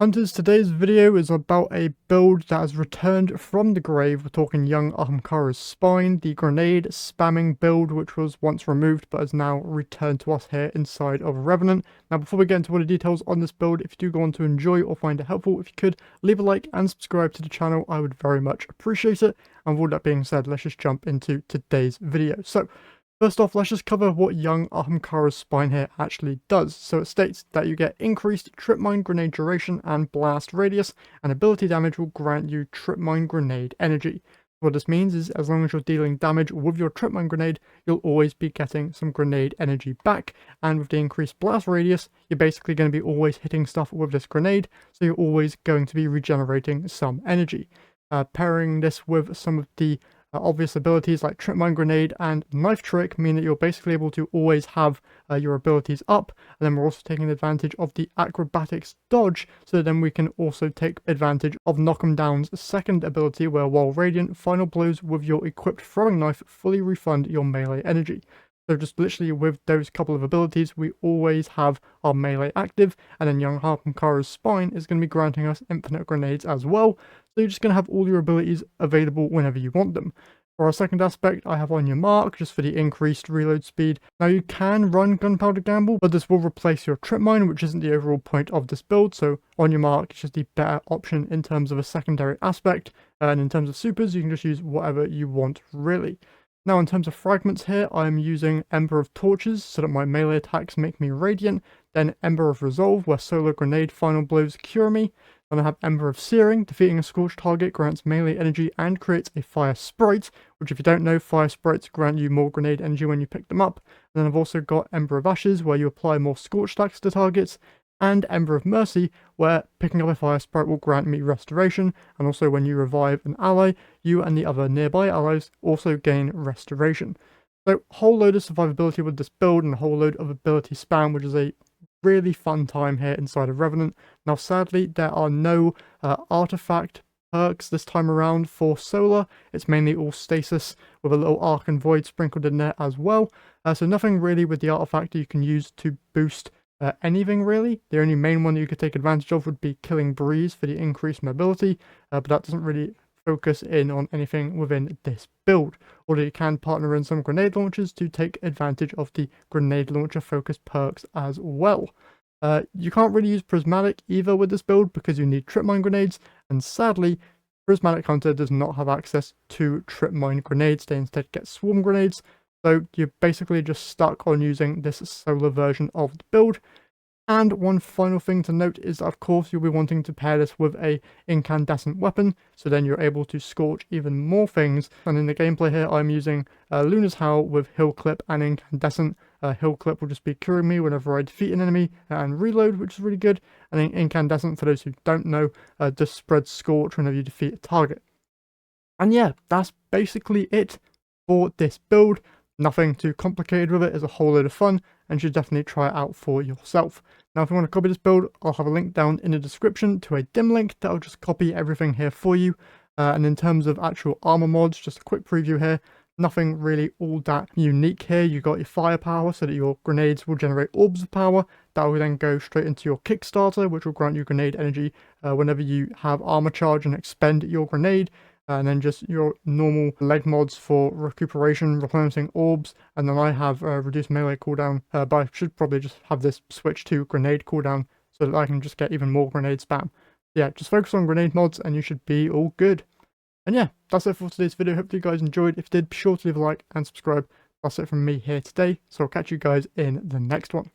Hunters, today's video is about a build that has returned from the grave. We're talking young Ahamkara's spine, the grenade spamming build which was once removed but has now returned to us here inside of Revenant. Now before we get into all the details on this build, if you do go on to enjoy or find it helpful, if you could leave a like and subscribe to the channel, I would very much appreciate it. And with all that being said, let's just jump into today's video. So first off, let's just cover what young Ahamkara's spine here actually does. So it states that you get increased trip mine grenade duration and blast radius, and ability damage will grant you trip mine grenade energy. What this means is as long as you're dealing damage with your trip mine grenade, you'll always be getting some grenade energy back. And with the increased blast radius, you're basically going to be always hitting stuff with this grenade, so you're always going to be regenerating some energy. Pairing this with some of the obvious abilities like Trip Mine Grenade and Knife Trick mean that you're basically able to always have your abilities up, and then we're also taking advantage of the Acrobatics Dodge, so then we can also take advantage of Knock 'em Down's second ability where while radiant, final blows with your equipped throwing knife fully refund your melee energy. So just literally with those couple of abilities, we always have our melee active, and then young Ahamkara's spine is going to be granting us infinite grenades as well. So you're just going to have all your abilities available whenever you want them. For our second aspect, I have On Your Mark, just for the increased reload speed. Now you can run Gunpowder Gamble, but this will replace your Trip Mine, which isn't the overall point of this build, so On Your Mark is just the better option in terms of a secondary aspect, and in terms of supers, you can just use whatever you want, really. Now in terms of fragments here, I'm using Ember of Torches so that my melee attacks make me radiant, then Ember of Resolve where solar grenade final blows cure me, then I have Ember of Searing, defeating a scorched target grants melee energy and creates a fire sprite, which if you don't know, fire sprites grant you more grenade energy when you pick them up. And then I've also got Ember of Ashes where you apply more scorch stacks to targets, and Ember of Mercy, where picking up a fire sprite will grant me restoration, and also when you revive an ally, you and the other nearby allies also gain restoration. So whole load of survivability with this build and a whole load of ability spam, which is a really fun time here inside of Revenant. Now sadly there are no artifact perks this time around for solar. It's mainly all stasis with a little arc and void sprinkled in there as well. So nothing really with the artifact you can use to boost anything really. The only main one that you could take advantage of would be Killing Breeze for the increased mobility, but that doesn't really focus in on anything within this build. Although you can partner in some grenade launchers to take advantage of the grenade launcher focused perks as well. You can't really use Prismatic either with this build because you need Trip Mine grenades, and sadly Prismatic Hunter does not have access to Trip Mine grenades. They instead get Swarm grenades. So you're basically just stuck on using this solar version of the build. And one final thing to note is that of course you'll be wanting to pair this with a incandescent weapon, so then you're able to scorch even more things. And in the gameplay here I'm using Luna's Howl with Hill Clip and Incandescent. Hill Clip will just be curing me whenever I defeat an enemy and reload, which is really good. And then Incandescent, for those who don't know, just spreads Scorch whenever you defeat a target. And yeah, that's basically it for this build. Nothing too complicated with it, it's a whole load of fun, and you should definitely try it out for yourself. Now if you want to copy this build, I'll have a link down in the description to a dim link that'll just copy everything here for you. And in terms of actual armor mods, just a quick preview here, nothing really all that unique here. You got your firepower so that your grenades will generate orbs of power. That will then go straight into your Kickstarter, which will grant you grenade energy whenever you have armor charge and expend your grenade. And then just your normal leg mods for recuperation, replenishing orbs, and then I have reduced melee cooldown, but I should probably just have this switch to grenade cooldown so that I can just get even more grenade spam. Yeah, just focus on grenade mods and you should be all good. And yeah, that's it for today's video. Hopefully you guys enjoyed. If you did, be sure to leave a like and subscribe. That's it from me here today, so I'll catch you guys in the next one.